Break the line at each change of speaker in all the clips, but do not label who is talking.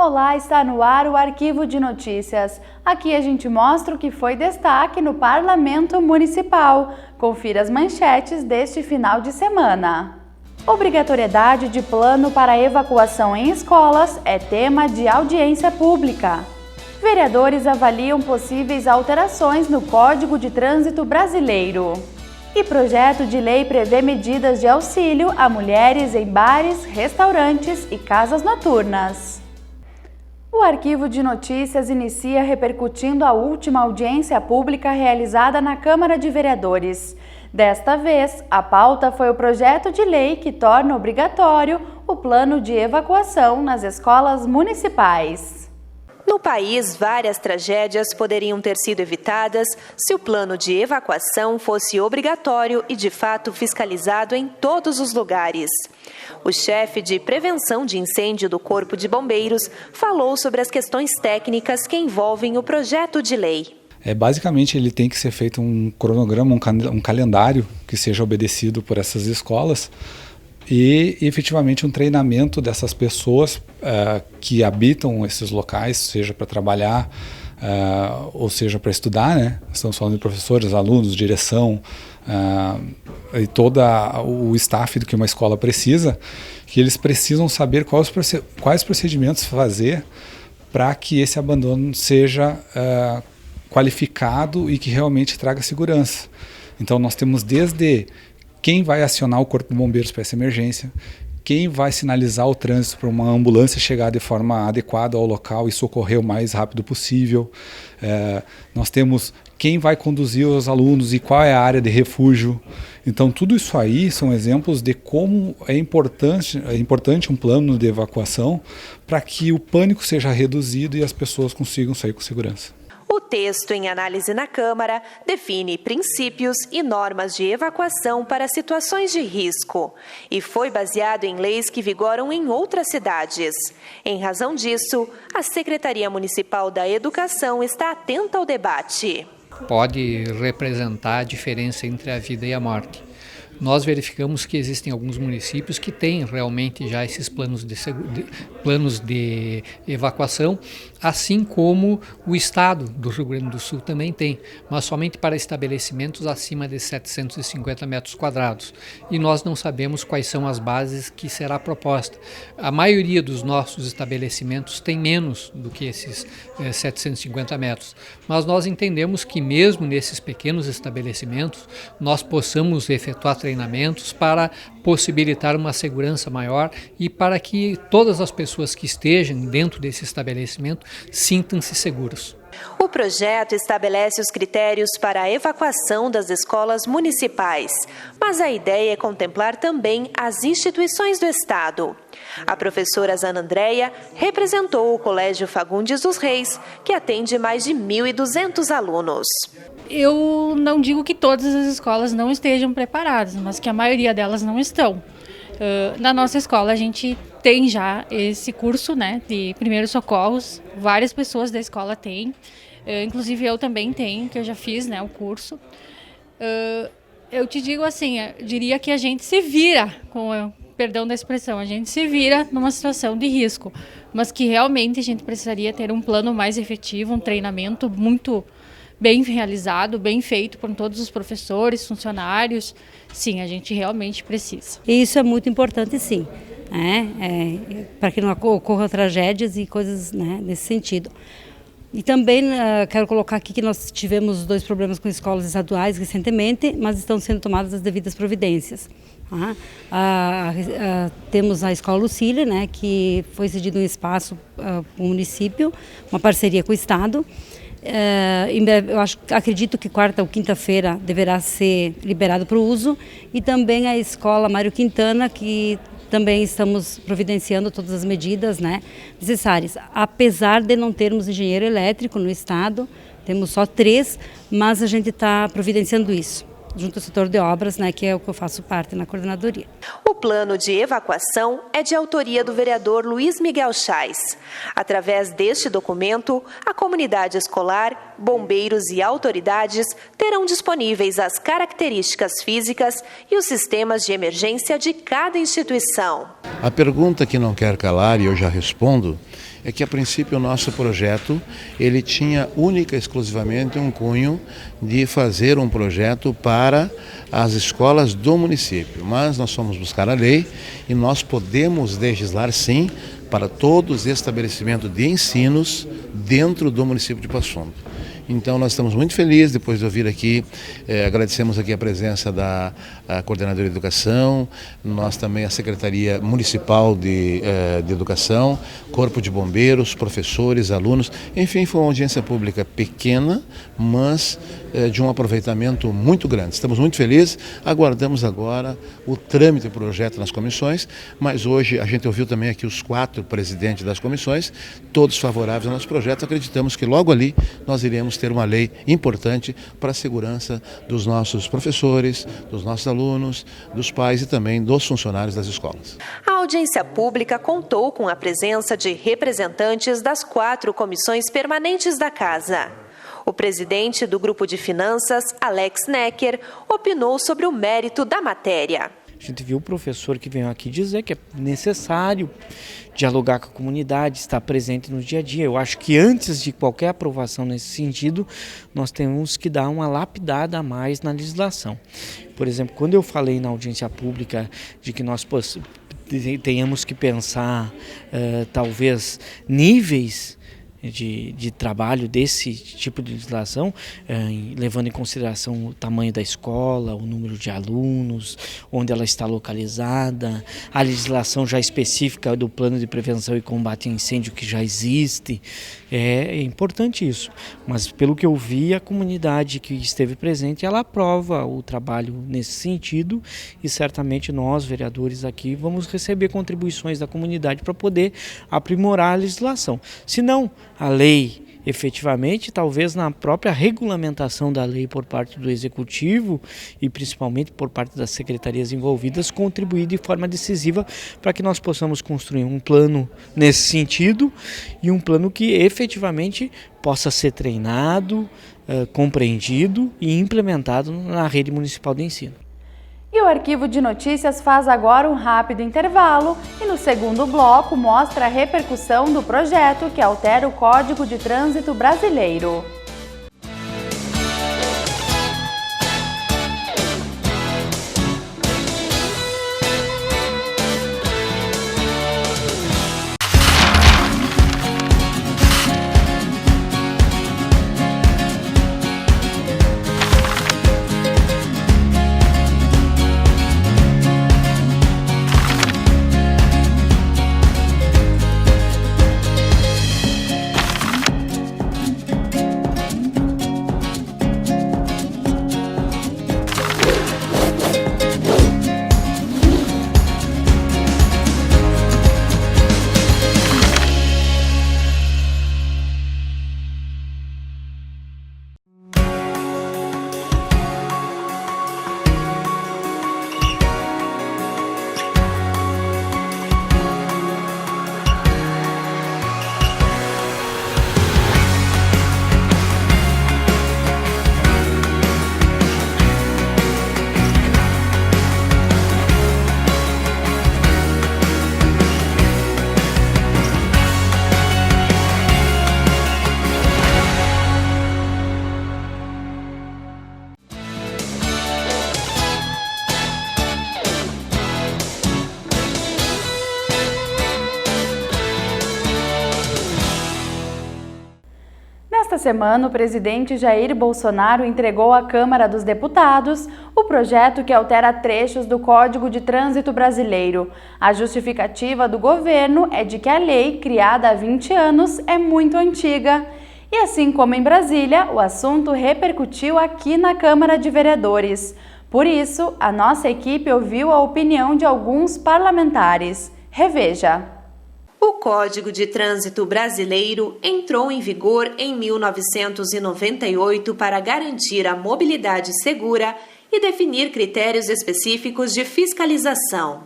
Olá, está no ar o Arquivo de Notícias. Aqui a gente mostra o que foi destaque no Parlamento Municipal. Confira as manchetes deste final de semana. Obrigatoriedade de plano para evacuação em escolas é tema de audiência pública. Vereadores avaliam possíveis alterações no Código de Trânsito Brasileiro. E projeto de lei prevê medidas de auxílio a mulheres em bares, restaurantes e casas noturnas. O Arquivo de Notícias inicia repercutindo a última audiência pública realizada na Câmara de Vereadores. Desta vez, a pauta foi o projeto de lei que torna obrigatório o plano de evacuação nas escolas municipais.
No país, várias tragédias poderiam ter sido evitadas se o plano de evacuação fosse obrigatório e, de fato, fiscalizado em todos os lugares. O chefe de prevenção de incêndio do Corpo de Bombeiros falou sobre as questões técnicas que envolvem o projeto de lei.
Basicamente, ele tem que ser feito um cronograma, um calendário que seja obedecido por essas escolas e, efetivamente, um treinamento dessas pessoas que habitam esses locais, seja para trabalhar ou seja para estudar, né? Estamos falando de professores, alunos, direção e todo o staff do que uma escola precisa, que eles precisam saber quais procedimentos fazer para que esse abandono seja qualificado e que realmente traga segurança. Então nós temos desde quem vai acionar o Corpo de Bombeiros para essa emergência, quem vai sinalizar o trânsito para uma ambulância chegar de forma adequada ao local e socorrer o mais rápido possível. Nós temos quem vai conduzir os alunos e qual é a área de refúgio. Então tudo isso aí são exemplos de como é importante um plano de evacuação para que o pânico seja reduzido e as pessoas consigam sair com segurança.
O texto em análise na Câmara define princípios e normas de evacuação para situações de risco e foi baseado em leis que vigoram em outras cidades. Em razão disso, a Secretaria Municipal da Educação está atenta ao debate.
Pode representar a diferença entre a vida e a morte. Nós verificamos que existem alguns municípios que têm realmente já esses planos de evacuação, assim como o estado do Rio Grande do Sul também tem, mas somente para estabelecimentos acima de 750 metros quadrados. E nós não sabemos quais são as bases que será proposta. A maioria dos nossos estabelecimentos tem menos do que esses 750 metros, mas nós entendemos que mesmo nesses pequenos estabelecimentos nós possamos efetuar treinamentos para possibilitar uma segurança maior e para que todas as pessoas que estejam dentro desse estabelecimento sintam-se seguros.
O projeto estabelece os critérios para a evacuação das escolas municipais, mas a ideia é contemplar também as instituições do Estado. A professora Zana Andréia representou o Colégio Fagundes dos Reis, que atende mais de 1.200 alunos.
Eu não digo que todas as escolas não estejam preparadas, mas que a maioria delas não estão. Na nossa escola a gente tem já esse curso, né, de primeiros socorros, várias pessoas da escola têm, inclusive eu também tenho, que eu já fiz, né, o curso. Eu te digo assim, eu diria que a gente se vira, com perdão da expressão, a gente se vira numa situação de risco, mas que realmente a gente precisaria ter um plano mais efetivo, um treinamento muito bem realizado, bem feito por todos os professores, funcionários. Sim, a gente realmente precisa.
E isso é muito importante, sim, para que não ocorram tragédias e coisas, né, nesse sentido. E também quero colocar aqui que nós tivemos 2 problemas com escolas estaduais recentemente, mas estão sendo tomadas as devidas providências. Temos a Escola Lucília, né, que foi cedido um espaço para o município, uma parceria com o Estado. Acredito que quarta ou quinta-feira deverá ser liberado para o uso, e também a escola Mário Quintana, que também estamos providenciando todas as medidas, né, necessárias. Apesar de não termos engenheiro elétrico no estado, temos só 3, mas a gente está providenciando isso, junto ao setor de obras, né, que é o que eu faço parte na coordenadoria.
O plano de evacuação é de autoria do vereador Luiz Miguel Chais. Através deste documento, a comunidade escolar, bombeiros e autoridades terão disponíveis as características físicas e os sistemas de emergência de cada instituição.
A pergunta que não quer calar, e eu já respondo, é que a princípio o nosso projeto ele tinha única e exclusivamente um cunho de fazer um projeto para as escolas do município, mas nós fomos buscar a lei e nós podemos legislar sim para todos os estabelecimentos de ensinos dentro do município de Passo Fundo. Então nós estamos muito felizes depois de ouvir aqui, agradecemos aqui a presença da Coordenadora de Educação, nós também a Secretaria Municipal de Educação, Corpo de Bombeiros, professores, alunos, enfim, foi uma audiência pública pequena, mas de um aproveitamento muito grande. Estamos muito felizes, aguardamos agora o trâmite do projeto nas comissões, mas hoje a gente ouviu também aqui os 4 presidentes das comissões, todos favoráveis ao nosso projeto, acreditamos que logo ali nós iremos ter uma lei importante para a segurança dos nossos professores, dos nossos alunos, dos pais e também dos funcionários das escolas.
A audiência pública contou com a presença de representantes das 4 comissões permanentes da Casa. O presidente do Grupo de Finanças, Alex Necker, opinou sobre o mérito da matéria.
A gente viu o professor que veio aqui dizer que é necessário dialogar com a comunidade, estar presente no dia a dia. Eu acho que antes de qualquer aprovação nesse sentido, nós temos que dar uma lapidada a mais na legislação. Por exemplo, quando eu falei na audiência pública de que nós tenhamos que pensar talvez níveis de trabalho desse tipo de legislação, levando em consideração o tamanho da escola, o número de alunos, onde ela está localizada, a legislação já específica do plano de prevenção e combate a incêndio que já existe. É importante isso, mas pelo que eu vi, a comunidade que esteve presente, ela aprova o trabalho nesse sentido e certamente nós, vereadores aqui, vamos receber contribuições da comunidade para poder aprimorar a legislação. Se não, a lei, efetivamente, talvez na própria regulamentação da lei por parte do Executivo e principalmente por parte das secretarias envolvidas, contribuir de forma decisiva para que nós possamos construir um plano nesse sentido e um plano que efetivamente possa ser treinado, compreendido e implementado na rede municipal de ensino.
E o Arquivo de Notícias faz agora um rápido intervalo e no segundo bloco mostra a repercussão do projeto que altera o Código de Trânsito Brasileiro. Nesta semana, o presidente Jair Bolsonaro entregou à Câmara dos Deputados o projeto que altera trechos do Código de Trânsito Brasileiro. A justificativa do governo é de que a lei, criada há 20 anos, é muito antiga. E assim como em Brasília, o assunto repercutiu aqui na Câmara de Vereadores. Por isso, a nossa equipe ouviu a opinião de alguns parlamentares. Reveja.
O Código de Trânsito Brasileiro entrou em vigor em 1998 para garantir a mobilidade segura e definir critérios específicos de fiscalização.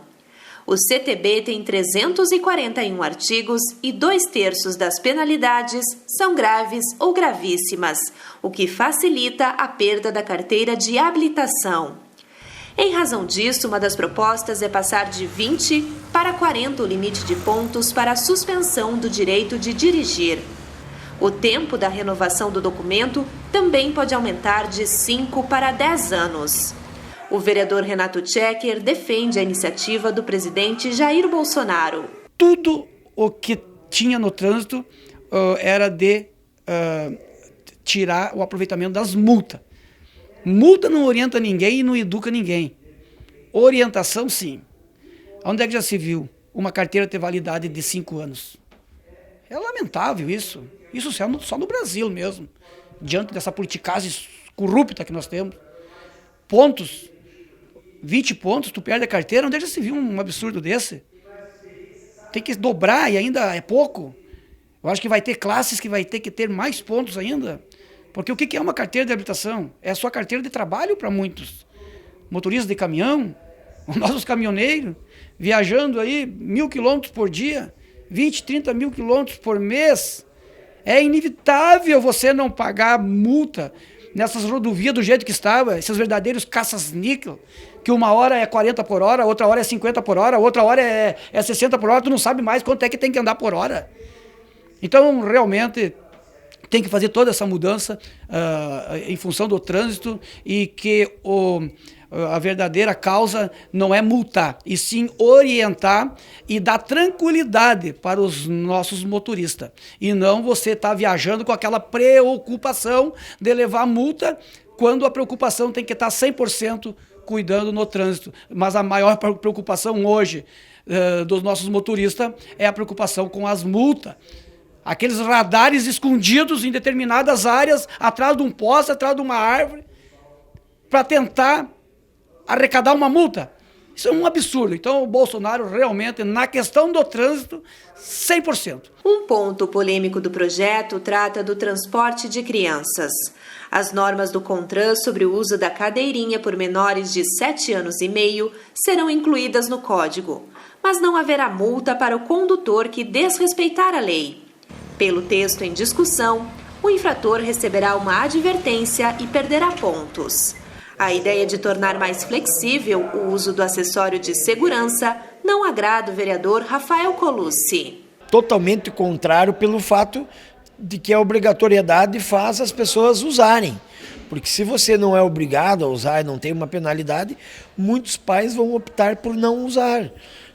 O CTB tem 341 artigos e 2/3 das penalidades são graves ou gravíssimas, o que facilita a perda da carteira de habilitação. Em razão disso, uma das propostas é passar de 20 para 40 o limite de pontos para a suspensão do direito de dirigir. O tempo da renovação do documento também pode aumentar de 5 para 10 anos. O vereador Renato Checker defende a iniciativa do presidente Jair Bolsonaro.
Tudo o que tinha no trânsito era de tirar o aproveitamento das multas. Multa não orienta ninguém e não educa ninguém. Orientação, sim. Onde é que já se viu uma carteira ter validade de 5 anos? É lamentável isso. Isso só no Brasil mesmo. Diante dessa politicagem corrupta que nós temos. Pontos. 20 pontos, tu perde a carteira. Onde é que já se viu um absurdo desse? Tem que dobrar e ainda é pouco. Eu acho que vai ter classes que vai ter que ter mais pontos ainda. Porque o que é uma carteira de habilitação? É a sua carteira de trabalho para muitos. Motoristas de caminhão, os nossos caminhoneiros, viajando aí 1.000 quilômetros por dia, 20, 30 mil quilômetros por mês. É inevitável você não pagar multa nessas rodovias do jeito que estava, esses verdadeiros caças-níquel, que uma hora é 40 por hora, outra hora é 50 por hora, outra hora é 60 por hora, tu não sabe mais quanto é que tem que andar por hora. Então, realmente, tem que fazer toda essa mudança em função do trânsito e que a verdadeira causa não é multar, e sim orientar e dar tranquilidade para os nossos motoristas. E não você estar viajando com aquela preocupação de levar multa, quando a preocupação tem que estar 100% cuidando no trânsito. Mas a maior preocupação hoje dos nossos motoristas é a preocupação com as multas. Aqueles radares escondidos em determinadas áreas, atrás de um poste, atrás de uma árvore, para tentar arrecadar uma multa. Isso é um absurdo. Então, o Bolsonaro realmente, na questão do trânsito, 100%.
Um ponto polêmico do projeto trata do transporte de crianças. As normas do CONTRAN sobre o uso da cadeirinha por menores de 7 anos e meio serão incluídas no código, mas não haverá multa para o condutor que desrespeitar a lei. Pelo texto em discussão, o infrator receberá uma advertência e perderá pontos. A ideia de tornar mais flexível o uso do acessório de segurança não agrada o vereador Rafael Colucci.
Totalmente contrário pelo fato de que a obrigatoriedade faz as pessoas usarem. Porque se você não é obrigado a usar e não tem uma penalidade, muitos pais vão optar por não usar.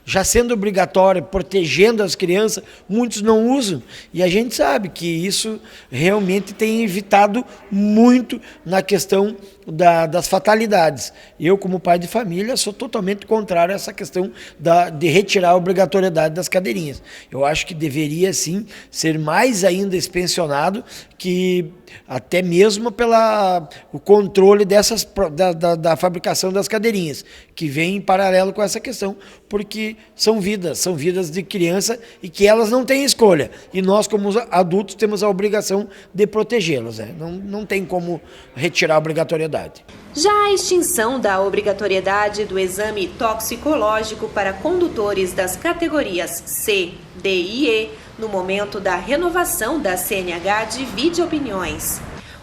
Já sendo obrigatório, protegendo as crianças, muitos não usam. E a gente sabe que isso realmente tem evitado muito na questão das fatalidades. Eu, como pai de família, sou totalmente contrário a essa questão de retirar a obrigatoriedade das cadeirinhas. Eu acho que deveria, sim, ser mais ainda expansionado, que até mesmo o controle da fabricação das cadeirinhas, que vem em paralelo com essa questão, porque são vidas de criança e que elas não têm escolha. E nós, como adultos, temos a obrigação de protegê-las. Né? Não tem como retirar a obrigatoriedade.
Já a extinção da obrigatoriedade do exame toxicológico para condutores das categorias C, D e E no momento da renovação da CNH divide opiniões.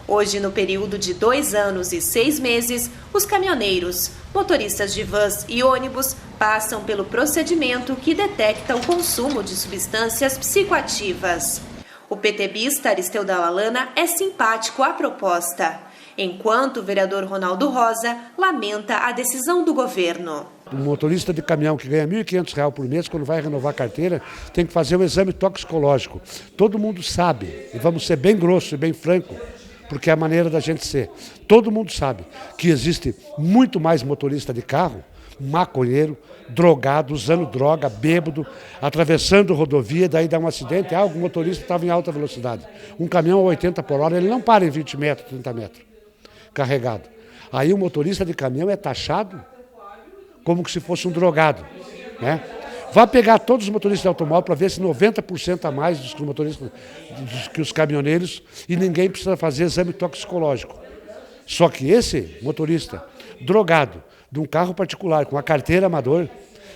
Hoje, no período de 2 anos e 6 meses, os caminhoneiros, motoristas de vans e ônibus passam pelo procedimento que detecta o consumo de substâncias psicoativas. O PTBista Aristeu Dalalana é simpático à proposta, enquanto o vereador Ronaldo Rosa lamenta a decisão do governo.
O motorista de caminhão que ganha R$ 1.500 por mês, quando vai renovar a carteira, tem que fazer um exame toxicológico. Todo mundo sabe, e vamos ser bem grosso e bem franco, porque é a maneira da gente ser. Todo mundo sabe que existe muito mais motorista de carro, maconheiro, drogado, usando droga, bêbado, atravessando rodovia, daí dá um acidente, o motorista estava em alta velocidade. Um caminhão a 80 por hora, ele não para em 20 metros, 30 metros, carregado. Aí o motorista de caminhão é taxado como se fosse um drogado, né? Vai pegar todos os motoristas de automóvel para ver se 90% a mais dos motoristas, que os caminhoneiros, e ninguém precisa fazer exame toxicológico. Só que esse motorista drogado, de um carro particular, com a carteira amador,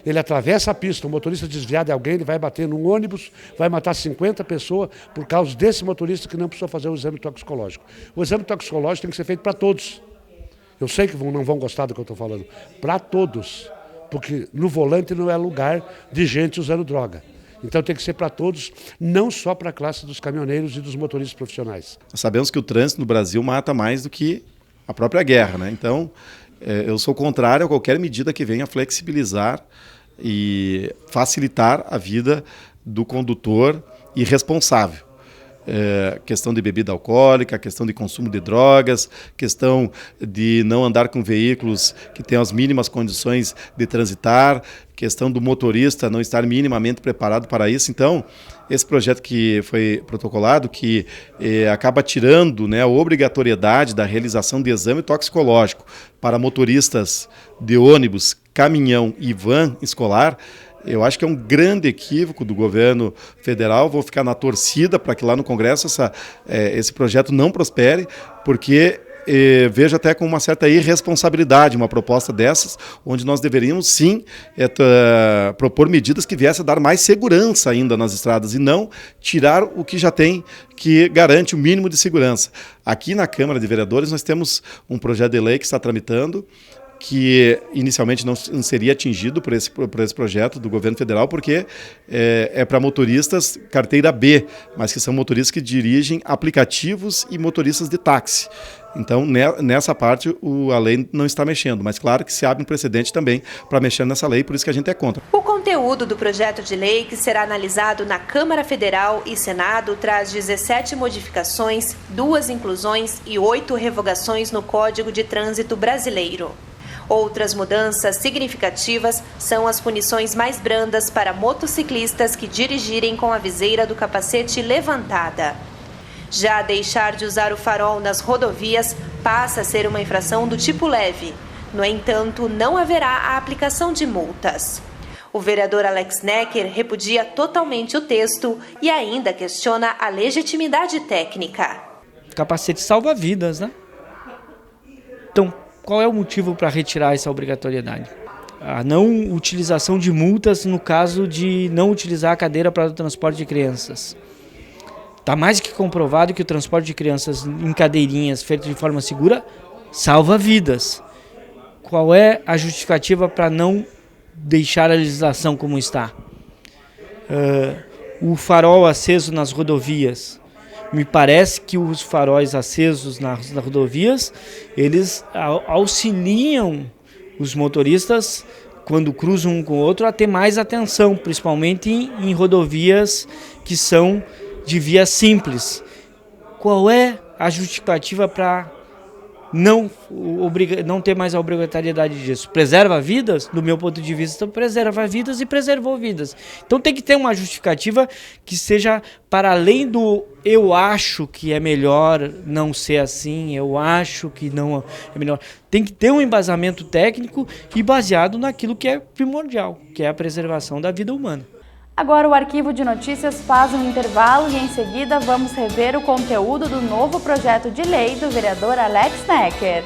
ele atravessa a pista, o motorista desviado de alguém, ele vai bater num ônibus, vai matar 50 pessoas por causa desse motorista que não precisa fazer o exame toxicológico. O exame toxicológico tem que ser feito para todos. Eu sei que não vão gostar do que eu estou falando. Para todos. Porque no volante não é lugar de gente usando droga. Então tem que ser para todos, não só para a classe dos caminhoneiros e dos motoristas profissionais.
Nós sabemos que o trânsito no Brasil mata mais do que a própria guerra, né? Então, eu sou contrário a qualquer medida que venha flexibilizar e facilitar a vida do condutor irresponsável. Questão de bebida alcoólica, questão de consumo de drogas, questão de não andar com veículos que tenham as mínimas condições de transitar, questão do motorista não estar minimamente preparado para isso. Então, esse projeto que foi protocolado, que acaba tirando, né, a obrigatoriedade da realização de exame toxicológico para motoristas de ônibus, caminhão e van escolar, eu acho que é um grande equívoco do governo federal. Vou ficar na torcida para que lá no Congresso esse projeto não prospere, porque vejo até com uma certa irresponsabilidade uma proposta dessas, onde nós deveríamos sim propor medidas que viessem a dar mais segurança ainda nas estradas e não tirar o que já tem, que garante o mínimo de segurança. Aqui na Câmara de Vereadores nós temos um projeto de lei que está tramitando, que inicialmente não seria atingido por esse projeto do governo federal, porque é para motoristas carteira B, mas que são motoristas que dirigem aplicativos e motoristas de táxi. Então, nessa parte, a lei não está mexendo, mas claro que se abre um precedente também para mexer nessa lei, por isso que a gente é contra.
O conteúdo do projeto de lei que será analisado na Câmara Federal e Senado traz 17 modificações, 2 inclusões e 8 revogações no Código de Trânsito Brasileiro. Outras mudanças significativas são as punições mais brandas para motociclistas que dirigirem com a viseira do capacete levantada. Já deixar de usar o farol nas rodovias passa a ser uma infração do tipo leve. No entanto, não haverá a aplicação de multas. O vereador Alex Necker repudia totalmente o texto e ainda questiona a legitimidade técnica.
Capacete salva vidas, né? Então, qual é o motivo para retirar essa obrigatoriedade? A não utilização de multas no caso de não utilizar a cadeira para o transporte de crianças. Está mais que comprovado que o transporte de crianças em cadeirinhas feito de forma segura salva vidas. Qual é a justificativa para não deixar a legislação como está? O farol aceso nas rodovias. Me parece que os faróis acesos nas rodovias, eles auxiliam os motoristas, quando cruzam um com o outro, a ter mais atenção, principalmente em rodovias que são de via simples. Qual é a justificativa para não ter mais a obrigatoriedade disso? Preserva vidas? Do meu ponto de vista, preserva vidas e preservou vidas. Então tem que ter uma justificativa que seja para além do eu acho que é melhor não ser assim, eu acho que não é melhor. Tem que ter um embasamento técnico e baseado naquilo que é primordial, que é a preservação da vida humana.
Agora o Arquivo de Notícias faz um intervalo e em seguida vamos rever o conteúdo do novo projeto de lei do vereador Alex Necker.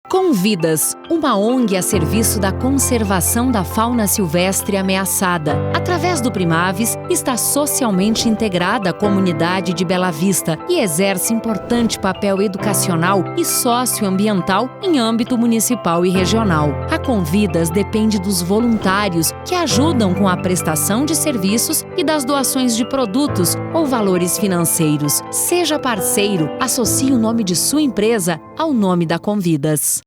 Convidas, uma ONG a serviço da conservação da fauna silvestre ameaçada. Através do Primaves, está socialmente integrada à comunidade de Bela Vista e exerce importante papel educacional e socioambiental em âmbito municipal e regional. A Convidas depende dos voluntários que ajudam com a prestação de serviços e das doações de produtos ou valores financeiros. Seja parceiro, associe o nome de sua empresa ao nome da Convidas.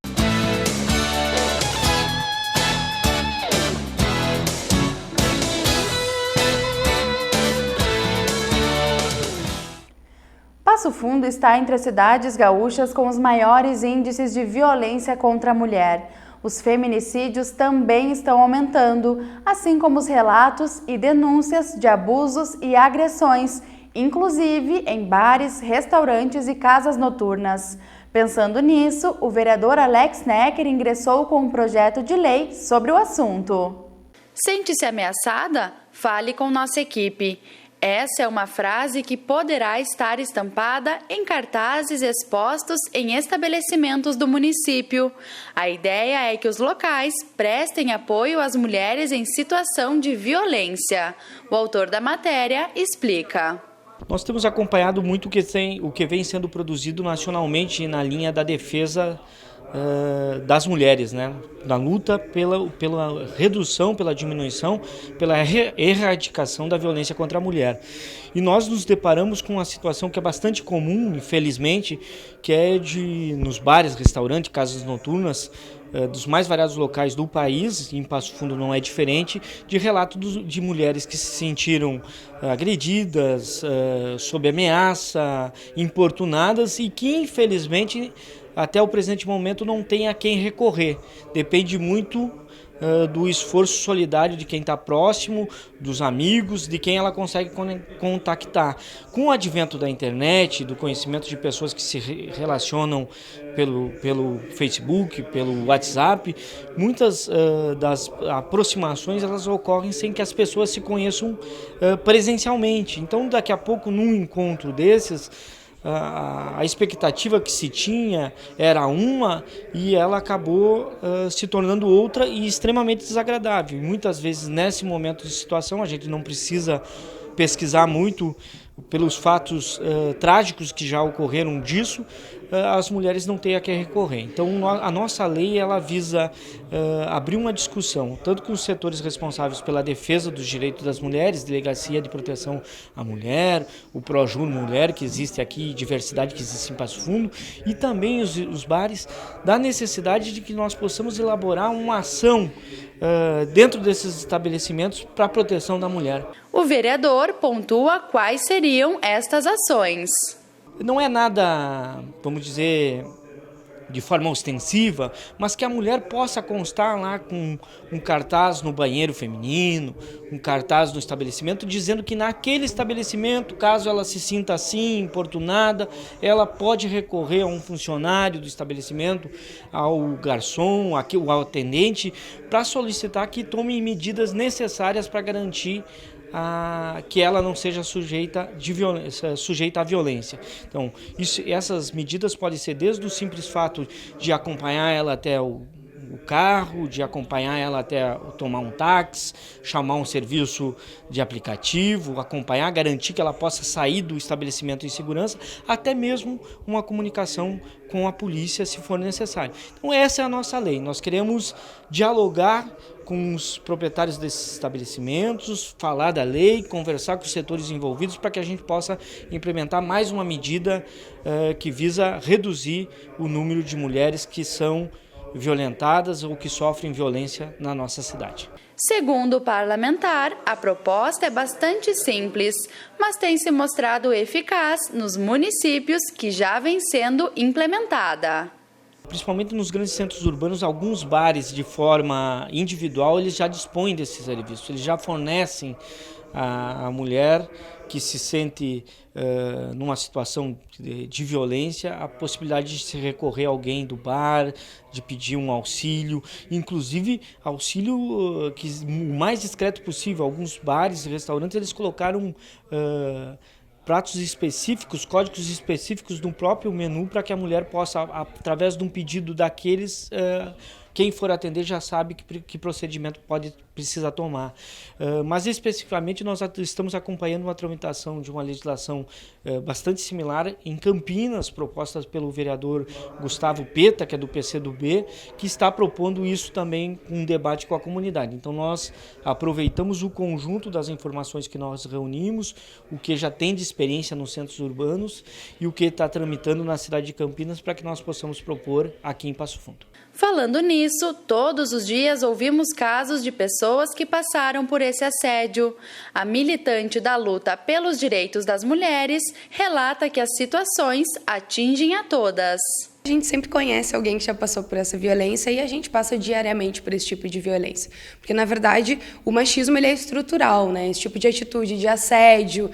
Passo Fundo está entre as cidades gaúchas com os maiores índices de violência contra a mulher. Os feminicídios também estão aumentando, assim como os relatos e denúncias de abusos e agressões, inclusive em bares, restaurantes e casas noturnas. Pensando nisso, o vereador Alex Necker ingressou com um projeto de lei sobre o assunto. Sente-se ameaçada? Fale com nossa equipe. Essa é uma frase que poderá estar estampada em cartazes expostos em estabelecimentos do município. A ideia é que os locais prestem apoio às mulheres em situação de violência. O autor da matéria explica.
Nós temos acompanhado muito o que vem sendo produzido nacionalmente na linha da defesa das mulheres, né? Na luta pela redução, pela diminuição, pela erradicação da violência contra a mulher. E nós nos deparamos com uma situação que é bastante comum, infelizmente, que é nos bares, restaurantes, casas noturnas, dos mais variados locais do país, e em Passo Fundo não é diferente, de relatos de mulheres que se sentiram agredidas, sob ameaça, importunadas e que, infelizmente, até o presente momento não tem a quem recorrer. Depende muito do esforço solidário de quem está próximo, dos amigos, de quem ela consegue contactar. Com o advento da internet, do conhecimento de pessoas que se relacionam pelo Facebook, pelo WhatsApp, muitas das aproximações elas ocorrem sem que as pessoas se conheçam presencialmente. Então, daqui a pouco, num encontro desses, a expectativa que se tinha era uma e ela acabou se tornando outra e extremamente desagradável. E muitas vezes, nesse momento de situação, a gente não precisa pesquisar muito pelos fatos trágicos que já ocorreram disso, as mulheres não têm a quem recorrer. Então, a nossa lei ela visa abrir uma discussão, tanto com os setores responsáveis pela defesa dos direitos das mulheres, Delegacia de Proteção à Mulher, o Projur Mulher, que existe aqui, diversidade que existe em Passo Fundo, e também os bares, da necessidade de que nós possamos elaborar uma ação dentro desses estabelecimentos para a proteção da mulher.
O vereador pontua quais seriam estas ações.
Não é nada, vamos dizer, de forma ostensiva, mas que a mulher possa constar lá com um cartaz no banheiro feminino, um cartaz no estabelecimento, dizendo que naquele estabelecimento, caso ela se sinta assim, importunada, ela pode recorrer a um funcionário do estabelecimento, ao garçom, ao atendente, para solicitar que tome medidas necessárias para garantir que ela não seja sujeita à violência. Então, essas medidas podem ser desde o simples fato de acompanhar ela até o carro, de acompanhar ela até tomar um táxi, chamar um serviço de aplicativo, acompanhar, garantir que ela possa sair do estabelecimento em segurança, até mesmo uma comunicação com a polícia, se for necessário. Então, essa é a nossa lei. Nós queremos dialogar com os proprietários desses estabelecimentos, falar da lei, conversar com os setores envolvidos para que a gente possa implementar mais uma medida que visa reduzir o número de mulheres que são violentadas ou que sofrem violência na nossa cidade.
Segundo o parlamentar, a proposta é bastante simples, mas tem se mostrado eficaz nos municípios que já vem sendo implementada.
Principalmente nos grandes centros urbanos, alguns bares de forma individual, eles já dispõem desses serviços, eles já fornecem à mulher que se sente numa situação de violência a possibilidade de se recorrer a alguém do bar, de pedir um auxílio, inclusive auxílio o mais discreto possível. Alguns bares e restaurantes eles colocaram pratos específicos, códigos específicos no próprio menu para que a mulher possa, através de um pedido daqueles, quem for atender já sabe que procedimento precisa tomar. Mas especificamente nós estamos acompanhando uma tramitação de uma legislação bastante similar em Campinas, proposta pelo vereador Gustavo Peta, que é do PCdoB, que está propondo isso também um debate com a comunidade. Então nós aproveitamos o conjunto das informações que nós reunimos, o que já tem de experiência nos centros urbanos e o que está tramitando na cidade de Campinas para que nós possamos propor aqui em Passo Fundo.
Falando nisso, todos os dias ouvimos casos de pessoas que passaram por esse assédio. A militante da luta pelos direitos das mulheres relata que as situações atingem a todas.
A gente sempre conhece alguém que já passou por essa violência e a gente passa diariamente por esse tipo de violência. Porque, na verdade, o machismo ele é estrutural, né? Esse tipo de atitude de assédio,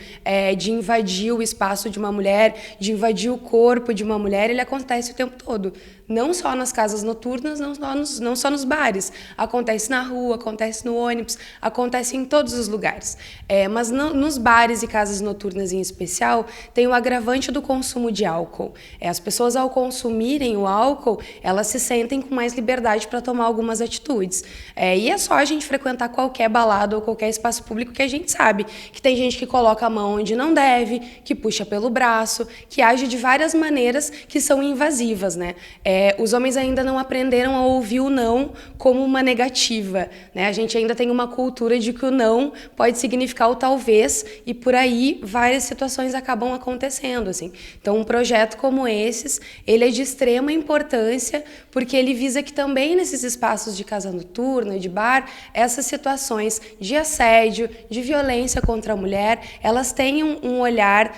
de invadir o espaço de uma mulher, de invadir o corpo de uma mulher, ele acontece o tempo todo. Não só nas casas noturnas, não só nos bares. Acontece na rua, acontece no ônibus, acontece em todos os lugares. Mas nos bares e casas noturnas em especial, tem o agravante do consumo de álcool. As pessoas, ao consumirem o álcool, elas se sentem com mais liberdade para tomar algumas atitudes. E é só a gente frequentar qualquer balada ou qualquer espaço público que a gente sabe que tem gente que coloca a mão onde não deve, que puxa pelo braço, que age de várias maneiras que são invasivas, né? Os homens ainda não aprenderam a ouvir o não como uma negativa, né? A gente ainda tem uma cultura de que o não pode significar o talvez e por aí várias situações acabam acontecendo, assim. Então, um projeto como esses, ele é de extrema importância porque ele visa que também nesses espaços de casa noturna, de bar, essas situações de assédio, de violência contra a mulher, elas tenham um olhar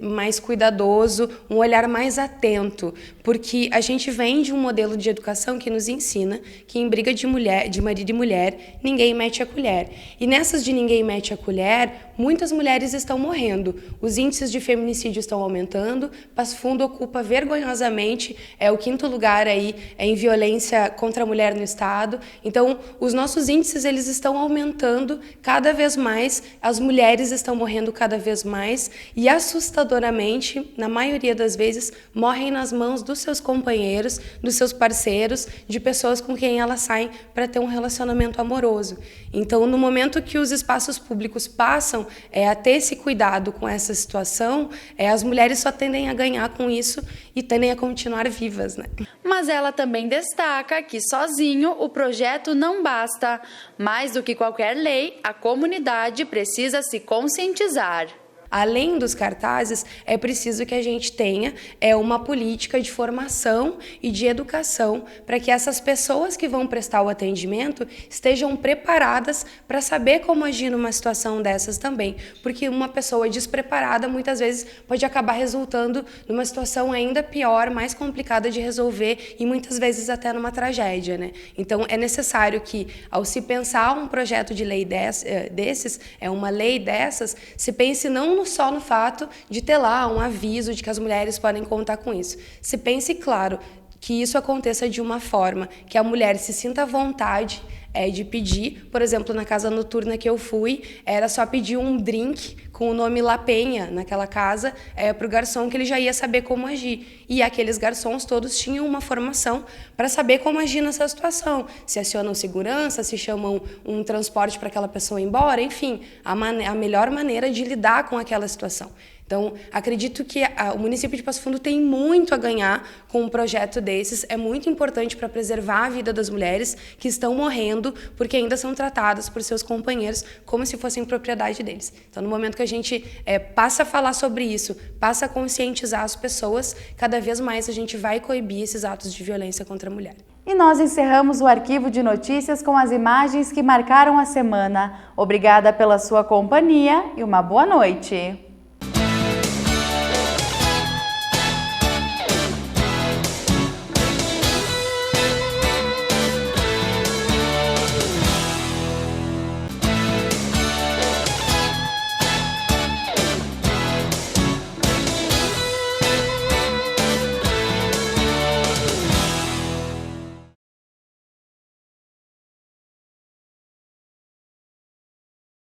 mais cuidadoso, um olhar mais atento, porque a gente vem de um modelo de educação que nos ensina que em briga de marido e mulher, ninguém mete a colher. E nessas de ninguém mete a colher, muitas mulheres estão morrendo. Os índices de feminicídio estão aumentando. Passo Fundo ocupa vergonhosamente o 5º lugar aí em violência contra a mulher no estado. Então, os nossos índices eles estão aumentando cada vez mais. As mulheres estão morrendo cada vez mais e assustadoramente, na maioria das vezes, morrem nas mãos dos seus companheiros, dos seus parceiros, de pessoas com quem elas saem para ter um relacionamento amoroso. Então, no momento que os espaços públicos passam a ter esse cuidado com essa situação, as mulheres só tendem a ganhar com isso e tendem a continuar vivas, né?
Mas ela também destaca que sozinho o projeto não basta. Mais do que qualquer lei, a comunidade precisa se conscientizar.
Além dos cartazes, é preciso que a gente tenha uma política de formação e de educação para que essas pessoas que vão prestar o atendimento estejam preparadas para saber como agir numa situação dessas também. Porque uma pessoa despreparada, muitas vezes, pode acabar resultando numa situação ainda pior, mais complicada de resolver e muitas vezes até numa tragédia, né? Então, é necessário que, ao se pensar um projeto de lei desses, uma lei dessas, se pense não só no fato de ter lá um aviso de que as mulheres podem contar com isso. Se pense, claro, que isso aconteça de uma forma que a mulher se sinta à vontade de pedir. Por exemplo, na casa noturna que eu fui, era só pedir um drink com o nome La Penha naquela casa para o garçom, que ele já ia saber como agir. E aqueles garçons todos tinham uma formação para saber como agir nessa situação. Se acionam segurança, se chamam um transporte para aquela pessoa ir embora, enfim, a melhor maneira de lidar com aquela situação. Então, acredito que o município de Passo Fundo tem muito a ganhar com um projeto desses. É muito importante para preservar a vida das mulheres que estão morrendo porque ainda são tratadas por seus companheiros como se fossem propriedade deles. Então, no momento que a gente passa a falar sobre isso, passa a conscientizar as pessoas, cada vez mais a gente vai coibir esses atos de violência contra a mulher.
E nós encerramos o arquivo de notícias com as imagens que marcaram a semana. Obrigada pela sua companhia e uma boa noite.